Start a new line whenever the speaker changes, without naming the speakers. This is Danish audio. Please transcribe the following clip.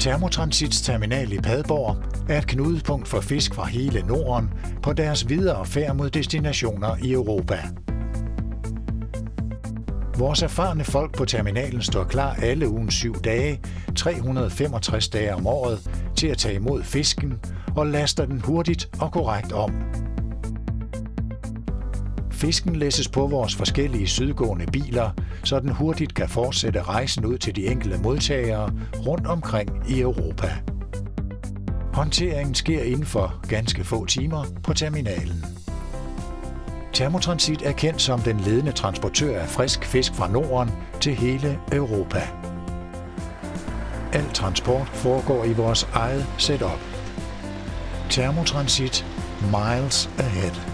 Thermotransits terminal i Padborg er et knudepunkt for fisk fra hele Norden på deres videre færd mod destinationer i Europa. Vores erfarne folk på terminalen står klar alle ugens 7 dage, 365 dage om året, til at tage imod fisken og laster den hurtigt og korrekt om. Fisken læsses på vores forskellige sydgående biler, så den hurtigt kan fortsætte rejsen ud til de enkelte modtagere rundt omkring i Europa. Håndteringen sker inden for ganske få timer på terminalen. Thermotransit er kendt som den ledende transportør af frisk fisk fra Norden til hele Europa. Al transport foregår i vores eget setup. Thermotransit, miles ahead.